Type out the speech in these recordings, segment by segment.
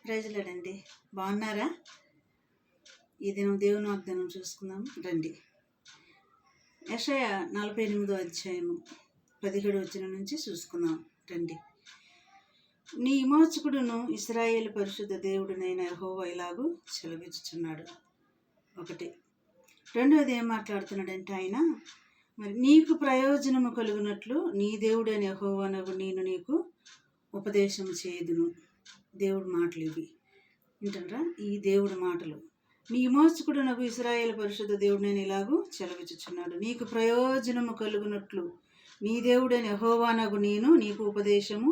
ప్రైజ్లాడండి. బాగున్నారా? ఈ దినం దేవుని వాగ్దానం చూసుకుందాం రండి. యెషయా 48వ అధ్యాయము 17 వచనం నుంచి చూసుకుందాం రండి. నీ విమోచకుడును ఇశ్రాయేలు పరిశుద్ధ దేవుడునైన యెహోవా ఇలాగూ సెలవిచ్చుచున్నాడు. ఒకటి. రెండవది ఏం మాట్లాడుతున్నాడంటే ఆయన, మరి నీకు ప్రయోజనము కలుగునట్లు నీ దేవుడైన యెహోవానగు నేను నీకు ఉపదేశం చేయుదును. దేవుడి మాటలు ఇవి వింటారా? ఈ దేవుడి మాటలు. నీ విమోచకుడు నాకు ఇశ్రాయేలు పరిశుద్ధ దేవుడు నేను ఇలాగూ సెలవిచ్చుచున్నాడు. నీకు ప్రయోజనము కలుగునట్లు నీ దేవుడైన యెహోవానగు నేను నీకు ఉపదేశము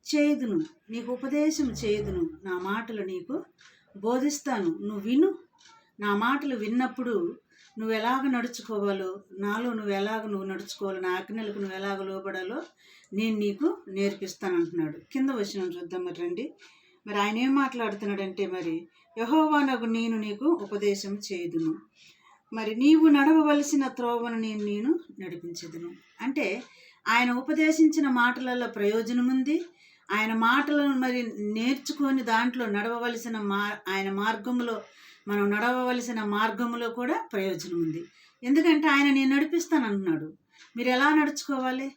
చేయుదును. నీకు ఉపదేశం చేయుదును. నా మాటలు నీకు బోధిస్తాను. నువ్వు విను. నా మాటలు విన్నప్పుడు నువ్వు ఎలాగ నడుచుకోవాలో, నాలో నువ్వు నడుచుకోవాలో, నా ఆజ్ఞలకు నువ్వు ఎలాగ లోబడాలో నేను నీకు నేర్పిస్తాను అంటున్నాడు. కింద వచనం చూద్దాం మరి రండి. మరి ఆయన ఏం మాట్లాడుతున్నాడంటే, మరి యెహోవానగు నేను నీకు ఉపదేశం చేయుదును. మరి నీవు నడవవలసిన త్రోవను నేను నడిపించదును. అంటే ఆయన ఉపదేశించిన మాటలలో ప్రయోజనం ఉంది. ఆయన మాటలను మరి నేర్చుకొని దాంట్లో నడవవలసిన ఆయన మార్గంలో మనం నడవవలసిన మార్గంలో కూడా ప్రయోజనం ఉంది. ఎందుకంటే ఆయన నేను నడిపిస్తానంటున్నాడు. మీరు ఎలా నడుచుకోవాలి,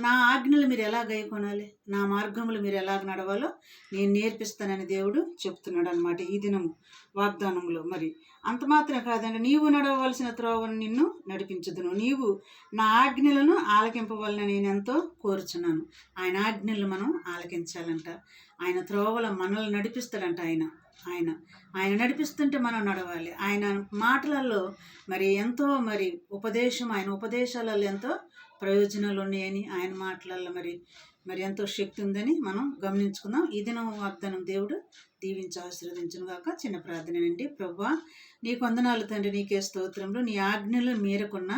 నా ఆజ్ఞలు మీరు ఎలా గైకొనాలి, నా మార్గములు మీరు ఎలాగ నడవాలో నేను నేర్పిస్తానని దేవుడు చెప్తున్నాడు అనమాట ఈ దినము వాగ్దానంలో. మరి అంత మాత్రం కాదండి, నీవు నడవవలసిన త్రోవను నిన్ను నడిపించుదును. నీవు నా ఆజ్ఞలను ఆలకింపవలన నేను ఎంతో కోరుచున్నాను. ఆయన ఆజ్ఞలు మనం ఆలకించాలంట. ఆయన త్రోవల మనల్ని నడిపిస్తాడంట. ఆయన నడిపిస్తుంటే మనం నడవాలి. ఆయన మాటలలో మరి ఎంతో మరి ఉపదేశం, ఆయన ఉపదేశాలలో ఎంతో ప్రయోజనాలు ఉన్నాయని, ఆయన మాటలలో మరి ఎంతో శక్తి ఉందని మనం గమనించుకుందాం. ఈ దినం వాగ్దానం దేవుడు దీవించి ఆశీర్వదించును గాక. చిన్న ప్రార్థనేనండి. ప్రభువా, నీకు వందనాలు తండ్రి, నీకే స్తోత్రములు. నీ ఆజ్ఞలు మీరకున్నా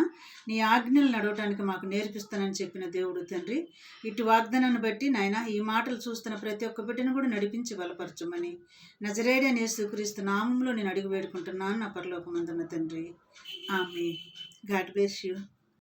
నీ ఆజ్ఞలు నడవటానికి మాకు నేర్పిస్తానని చెప్పిన దేవుడు తండ్రి, ఇటు వాగ్దానాన్ని బట్టి నాయన ఈ మాటలు చూస్తున్న ప్రతి ఒక్క బిడ్డను కూడా నడిపించి బలపరచమని నజరేయుడైన యేసుక్రీస్తు నామములో నేను అడిగి వేడుకుంటున్నాను నా పరలోకమందున్న తండ్రి. ఆమేన్. God bless you.